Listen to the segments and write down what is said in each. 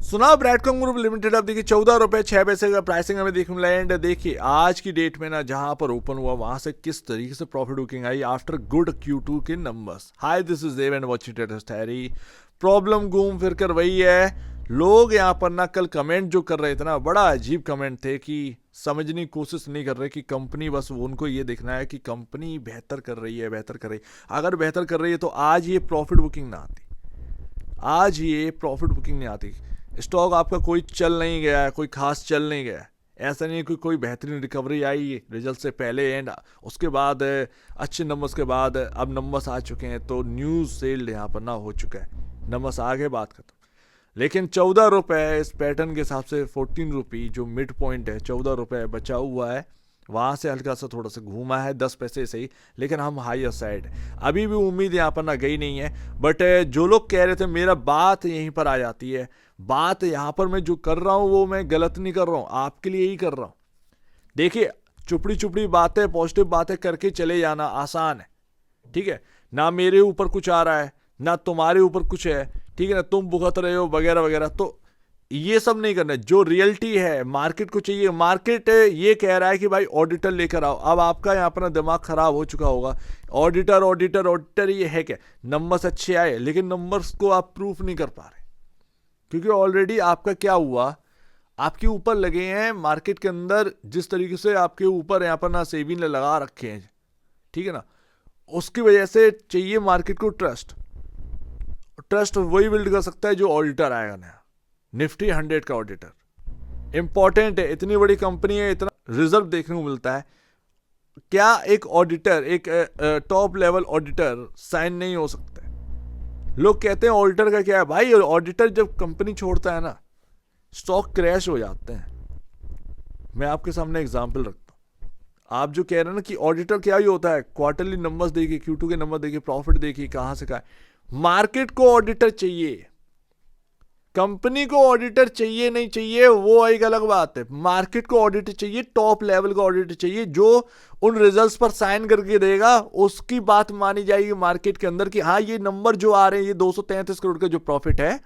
सुना ब्रैडकॉम group limited अब देखिए 14 रुपए 6 पैसे का प्राइसिंग हमें देखने मिला है। एंड देखिए आज की डेट में ना जहां पर ओपन हुआ वहां से किस तरीके से प्रॉफिट बुकिंग आई आफ्टर गुड Q2 के numbers. Hi this is Dev and watching test Harry. Problem घूम फिर कर वही है, लोग यहाँ पर ना कल कमेंट जो कर रहे थे ना बड़ा अजीब कमेंट थे कि समझने की कोशिश नहीं कर रहे कि कंपनी, बस उनको ये देखना है कि कंपनी बेहतर कर रही है बेहतर कर रही है। अगर बेहतर कर रही है तो आज ये प्रॉफिट बुकिंग ना आती, आज ये प्रॉफिट बुकिंग नहीं आती। स्टॉक आपका कोई चल नहीं गया है, कोई खास चल नहीं गया है। ऐसा नहीं कि कोई बेहतरीन रिकवरी आई रिजल्ट से पहले एंड उसके बाद अच्छे नंबर्स के बाद अब नंबर्स आ चुके हैं तो न्यूज़ सेल्ड यहाँ पर ना हो चुका है, नंबर्स आ गए, बात खत्म। लेकिन 14 रुपए इस पैटर्न के हिसाब से 14 रुपी जो मिड पॉइंट है 14 रुपए बचा हुआ है, वहाँ से हल्का सा थोड़ा सा घूमा है 10 पैसे से ही, लेकिन हम हाई साइड अभी भी उम्मीद यहाँ पर ना गई नहीं है। बट जो लोग कह रहे थे मेरा बात यहीं पर आ जाती है, बात यहाँ पर मैं जो कर रहा हूँ वो मैं गलत नहीं कर रहा हूँ, आपके लिए ही कर रहा हूँ। देखिए चुपड़ी चुपड़ी बातें पॉजिटिव बातें करके चले जाना आसान है, ठीक है ना। मेरे ऊपर कुछ आ रहा है ना तुम्हारे ऊपर कुछ है, ठीक है ना, तुम भुगत रहे हो वगैरह वगैरह, तो ये सब नहीं करना। जो रियलिटी है मार्केट को चाहिए, मार्केट ये कह रहा है कि भाई ऑडिटर लेकर आओ। अब आपका यहाँ पर ना दिमाग खराब हो चुका होगा, ऑडिटर ऑडिटर ऑडिटर ये है क्या, नंबर्स अच्छे आए लेकिन नंबर्स को आप प्रूफ नहीं कर पा रहे, क्योंकि ऑलरेडी आपका क्या हुआ, आपके ऊपर लगे हैं मार्केट के अंदर जिस तरीके से आपके ऊपर यहाँ पर ना सेबी ने लगा रखे हैं, ठीक है ना, उसकी वजह से चाहिए मार्केट को ट्रस्ट। ट्रस्ट वही बिल्ड कर सकता है जो ऑडिटर आएगा नया, निफ्टी 100 का ऑडिटर इंपॉर्टेंट है। इतनी बड़ी कंपनी है, इतना रिजर्व देखने को मिलता है, क्या एक ऑडिटर एक टॉप लेवल ऑडिटर साइन नहीं हो सकता है? लोग कहते हैं ऑडिटर का क्या है भाई, ऑडिटर जब कंपनी छोड़ता है ना स्टॉक क्रैश हो जाते हैं। मैं आपके सामने एग्जांपल रखता हूं, आप जो कह रहे हैं ना कि ऑडिटर क्या ही होता है, क्वार्टरली नंबर्स देखिए, Q2 के नंबर देखिए, प्रॉफिट देखिए कहां से कहां। मार्केट को ऑडिटर चाहिए, कंपनी को ऑडिटर चाहिए नहीं चाहिए वो एक अलग बात है। मार्केट को ऑडिटर चाहिए, टॉप लेवल का ऑडिटर चाहिए जो उन रिजल्ट्स पर साइन करके देगा, उसकी बात मानी जाएगी मार्केट के अंदर कि हाँ ये नंबर जो आ रहे हैं, ये 233 करोड़ का जो प्रॉफिट है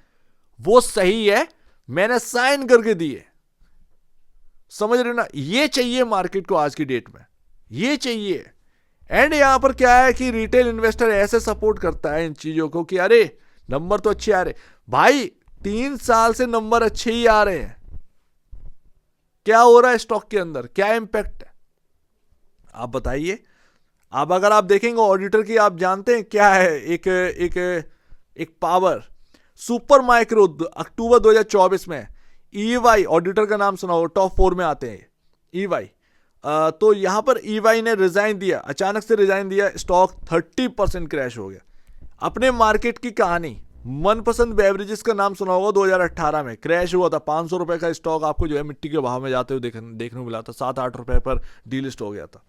वो सही है, मैंने साइन करके दिए। समझ रहे ना, ये चाहिए मार्केट को आज की डेट में, ये चाहिए। एंड यहां पर क्या है कि रिटेल इन्वेस्टर ऐसे सपोर्ट करता है इन चीजों को कि अरे नंबर तो अच्छे आ रहे भाई, 3 साल से नंबर अच्छे ही आ रहे हैं, क्या हो रहा है स्टॉक के अंदर, क्या इंपैक्ट है आप बताइए। अब अगर आप देखेंगे ऑडिटर की, आप जानते हैं क्या है, एक पावर सुपर माइक्रो अक्टूबर 2024 में EY ऑडिटर का नाम सुना हो, टॉप 4 में आते हैं EY। तो यहां पर EY ने रिजाइन दिया, अचानक से रिजाइन दिया, स्टॉक 30% क्रैश हो गया। अपने मार्केट की कहानी, मनपसंद बेवरेजेस का नाम सुना होगा, 2018 में क्रैश हुआ था, 500 रुपए का स्टॉक आपको जो है मिट्टी के भाव में जाते हुए देखने को मिला था, 7-8 रुपए पर डीलिस्ट हो गया था।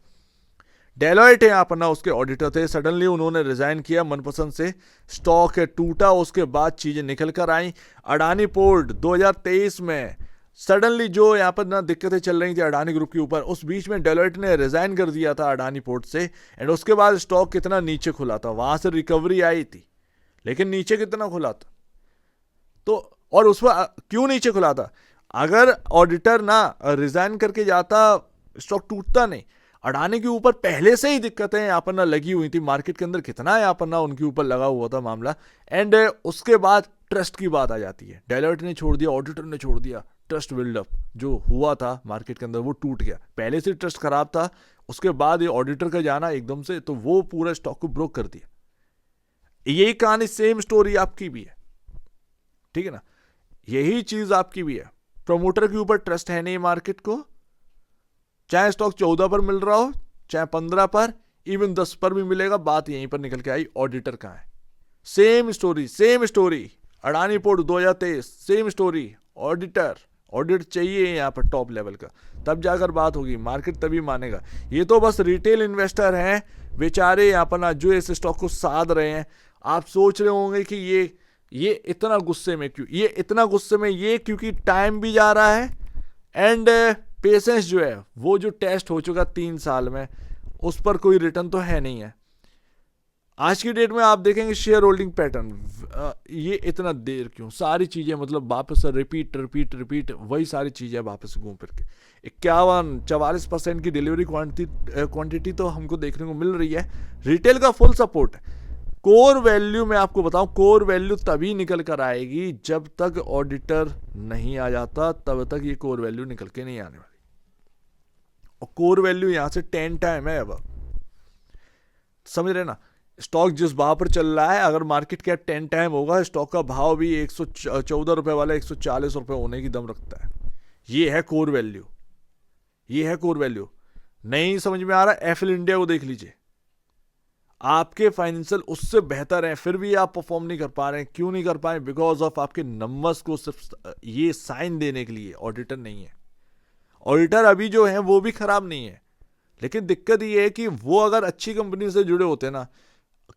डेलॉयट है यहाँ पर ना उसके ऑडिटर थे, सडनली उन्होंने रिजाइन किया मनपसंद से, स्टॉक टूटा, उसके बाद चीजें निकल कर आई। अडानी पोर्ट 2023 में सडनली जो यहाँ पर ना दिक्कतें चल रही थी अडानी ग्रुप के ऊपर, उस बीच में डेलॉयट ने रिजाइन कर दिया था अडानी पोर्ट से। एंड उसके बाद स्टॉक कितना नीचे खुला था, वहां से रिकवरी आई थी, लेकिन नीचे कितना खुला था तो, और उस पर क्यों नीचे खुला था, अगर ऑडिटर ना रिजाइन करके जाता स्टॉक टूटता नहीं। अडानी के ऊपर पहले से ही दिक्कतें यहाँ पर ना लगी हुई थी, मार्केट के अंदर कितना यहाँ पर ना उनके ऊपर लगा हुआ था मामला। एंड उसके बाद ट्रस्ट की बात आ जाती है, डेलॉयट ने छोड़ दिया, ऑडिटर ने छोड़ दिया, ट्रस्ट बिल्डअप जो हुआ था मार्केट के अंदर वो टूट गया। पहले से ट्रस्ट खराब था, उसके बाद ये ऑडिटर का जाना एकदम से, तो वो पूरा स्टॉक को ब्रोक कर दिया। यही कहानी सेम स्टोरी आपकी भी है, ठीक है ना, यही चीज आपकी भी है। प्रमोटर के ऊपर ट्रस्ट है नहीं मार्केट को, चाहे स्टॉक 14 पर मिल रहा हो, चाहे 15 पर, इवन 10 पर भी मिलेगा, बात यहीं पर निकल के आई, ऑडिटर कहां है। Same story Adani port 2023, same story, audit चाहिए यहाँ पर टॉप लेवल का, तब जाकर बात होगी, मार्केट तभी मानेगा। ये तो बस रिटेल इन्वेस्टर हैं बेचारे यहाँ पर ना जो इस स्टॉक को साध रहे हैं। आप सोच रहे होंगे कि ये इतना गुस्से में क्यों, ये इतना गुस्से में, ये क्योंकि टाइम भी जा रहा है एंड पेशेंस जो है वो जो टेस्ट हो चुका 3 साल में, उस पर कोई रिटर्न तो है नहीं है। आज की डेट में आप देखेंगे शेयर होल्डिंग पैटर्न, ये इतना देर क्यों, सारी चीजें मतलब वापस रिपीट रिपीट रिपीट वही सारी चीजें वापस घूम फिर के 51-44% की डिलीवरी क्वांटिटी तो हमको देखने को मिल रही है। रिटेल का फुल सपोर्ट है। कोर वैल्यू मैं आपको बताऊं, कोर वैल्यू तभी निकल कर आएगी जब तक ऑडिटर नहीं आ जाता, तब तक ये कोर वैल्यू निकल के नहीं आने वाली। और कोर वैल्यू यहां से 10 टाइम है। अब समझ रहे ना, स्टॉक जिस भाव पर चल रहा है, अगर मार्केट कैप 10 टाइम होगा, स्टॉक का भाव भी 114 रुपए वाला 140 रुपए होने की दम रखता है। ये है कोर वैल्यू, ये है कोर वैल्यू। नहीं समझ में आ रहा, एफएल इंडिया को देख लीजिए, आपके फाइनेंशियल उससे बेहतर है, फिर भी आप परफॉर्म नहीं कर पा रहे हैं। क्यों नहीं कर पाए? बिकॉज ऑफ आपके नंबर्स को सिर्फ ये साइन देने के लिए ऑडिटर नहीं है। ऑडिटर अभी जो है वो भी खराब नहीं है, लेकिन दिक्कत ये है कि वो अगर अच्छी कंपनी से जुड़े होते ना,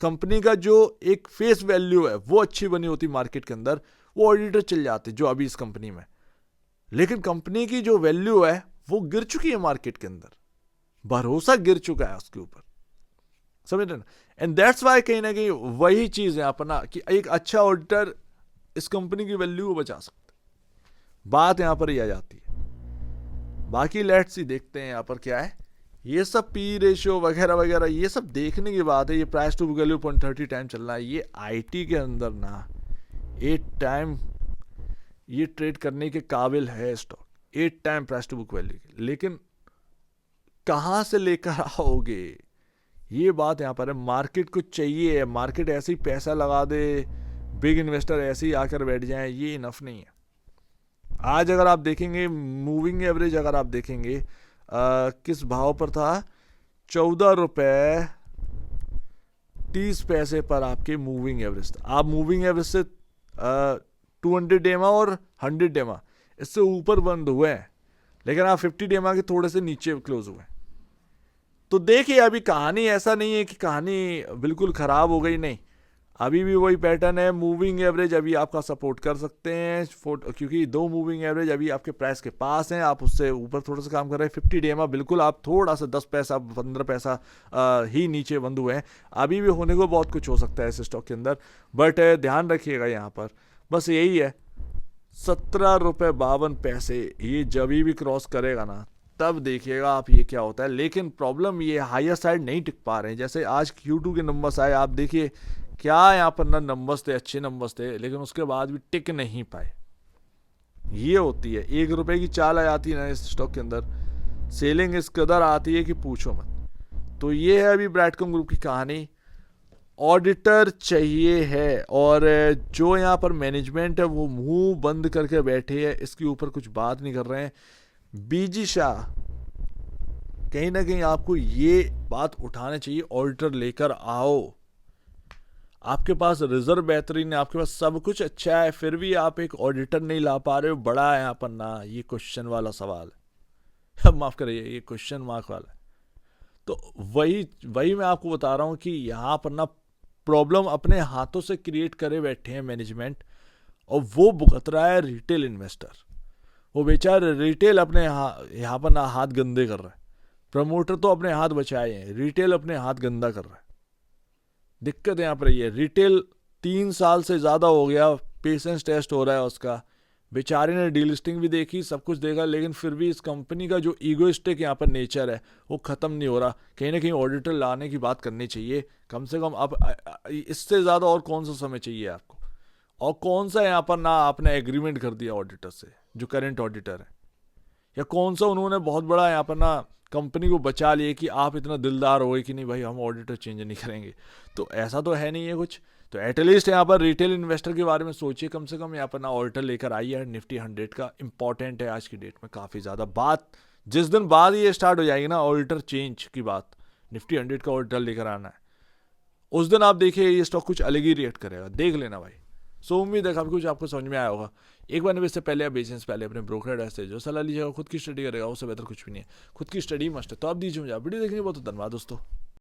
कंपनी का जो एक फेस वैल्यू है वो अच्छी बनी होती मार्केट के अंदर, वो ऑडिटर चल जाते जो अभी इस कंपनी में। लेकिन कंपनी की जो वैल्यू है वो गिर चुकी है मार्केट के अंदर, भरोसा गिर चुका है उसके ऊपर, समझ रहे ना। एंड दैट्स वाई कहीं ना कहीं वही चीज है अपना कि एक अच्छा ऑडिटर इस कंपनी की वैल्यू को बचा सकता है। बात यहां पर ही आ जाती है। बाकी लेट्स ही देखते हैं यहां पर क्या है। ये सब पी रेशियो वगैरह वगैरह ये सब देखने की बात है। ये price to book value 0.30 time चल रहा है। ये आईटी के अंदर ना 8 टाइम ये ट्रेड करने के काबिल है stock, 8 time price to book value की। लेकिन कहां से लेकर आओगे, ये बात यहां पर है। मार्केट को चाहिए, मार्केट ऐसे ही पैसा लगा दे, बिग इन्वेस्टर ऐसे ही आकर बैठ जाए, ये इनफ नहीं है। आज अगर आप देखेंगे मूविंग एवरेज, अगर आप देखेंगे किस भाव पर था, 14 रुपए 30 पैसे पर आपके मूविंग एवरेज था। आप मूविंग एवरेज से 200 डेमा और 100 डेमा इससे ऊपर बंद हुए हैं, लेकिन आप 50 डेमा के थोड़े से नीचे क्लोज हुए। तो देखिए अभी कहानी ऐसा नहीं है कि कहानी बिल्कुल खराब हो गई, नहीं, अभी भी वही पैटर्न है। मूविंग एवरेज अभी आपका सपोर्ट कर सकते हैं, क्योंकि 2 मूविंग एवरेज अभी आपके प्राइस के पास हैं, आप उससे ऊपर थोड़ा सा काम कर रहे हैं। 50 डेमा बिल्कुल आप थोड़ा सा 10 पैसा 15 पैसा ही नीचे बंद हुए हैं। अभी भी होने को बहुत कुछ हो सकता है इस स्टॉक के अंदर, बट ध्यान रखिएगा यहाँ पर बस यही है, 17 रुपये 52 पैसे ये जब भी क्रॉस करेगा ना, तब देखिएगा आप ये क्या होता है। लेकिन प्रॉब्लम ये हायर साइड नहीं टिक पा रहे हैं। जैसे आज Q2 के नंबर्स आए, आप देखिए क्या यहाँ पर ना नंबर्स थे, अच्छे नंबर्स थे, लेकिन उसके बाद भी टिक नहीं पाए। ये होती है, 1 रुपए की चाल आ जाती है ना इस स्टॉक के अंदर, सेलिंग इस कदर आती है कि पूछो मत। तो ये है अभी ब्रैडकॉम ग्रुप की कहानी। ऑडिटर चाहिए है, और जो यहाँ पर मैनेजमेंट है वो मुंह बंद करके बैठे है, इसके ऊपर कुछ बात नहीं कर रहे हैं। बीजी शाह कहीं ना कहीं आपको ये बात उठाना चाहिए, ऑडिटर लेकर आओ। आपके पास रिजर्व बेहतरीन है, आपके पास सब कुछ अच्छा है, फिर भी आप एक ऑडिटर नहीं ला पा रहे हो, बड़ा है यहाँ पर ना ये क्वेश्चन वाला सवाल है। माफ करिए, ये क्वेश्चन मार्क वाला है। तो वही मैं आपको बता रहा हूं कि यहाँ पर ना प्रॉब्लम अपने हाथों से क्रिएट करे बैठे हैं मैनेजमेंट, और वो भुगत रहा है रिटेल इन्वेस्टर। वो बेचारे रिटेल अपने यहाँ पर ना हाथ गंदे कर रहा है। प्रमोटर तो अपने हाथ बचाए हैं, रिटेल अपने हाथ गंदा कर रहा है। दिक्कत यहाँ पर ये है, रिटेल 3 साल से ज़्यादा हो गया, पेशेंस टेस्ट हो रहा है उसका। बेचारे ने डीलिस्टिंग भी देखी, सब कुछ देखा, लेकिन फिर भी इस कंपनी का जो ईगोइस्टिक यहाँ पर नेचर है वो ख़त्म नहीं हो रहा। कहीं ना कहीं ऑडिटर लाने की बात करनी चाहिए कम से कम। अब इससे ज़्यादा और कौन सा समय चाहिए आपको, और कौन सा यहाँ पर ना आपने एग्रीमेंट कर दिया ऑडिटर से, जो करंट ऑडिटर है, या कौन सा उन्होंने बहुत बड़ा यहाँ पर ना कंपनी को बचा लिए कि आप इतना दिलदार हो गए कि नहीं भाई हम ऑडिटर चेंज नहीं करेंगे। तो ऐसा तो है नहीं है कुछ। तो एटलीस्ट यहाँ पर रिटेल इन्वेस्टर के बारे में सोचिए, कम से कम यहाँ पर ना ऑडिटर लेकर आइए। निफ्टी 100 का इंपॉर्टेंट है आज की डेट में काफ़ी ज़्यादा। बात जिस दिन बाद ये स्टार्ट हो जाएगी ना ऑडिटर चेंज की बात, निफ्टी 100 का ऑडिटर लेकर आना है, उस दिन आप देखिए ये स्टॉक कुछ अलग ही रिएक्ट करेगा, देख लेना भाई। सो उम्मीद है काफ़ी कुछ आपको समझ में आया होगा। एक बार इससे पहले आप बेचने से पहले अपने ब्रोकर ऐसे जो सलाह लीजिएगा, खुद की स्टडी करेगा, उससे बेहतर कुछ भी नहीं है। खुद की स्टडी मस्ट है। तो आप दीजिए मुझे वीडियो देखने बहुत धन्यवाद दोस्तों।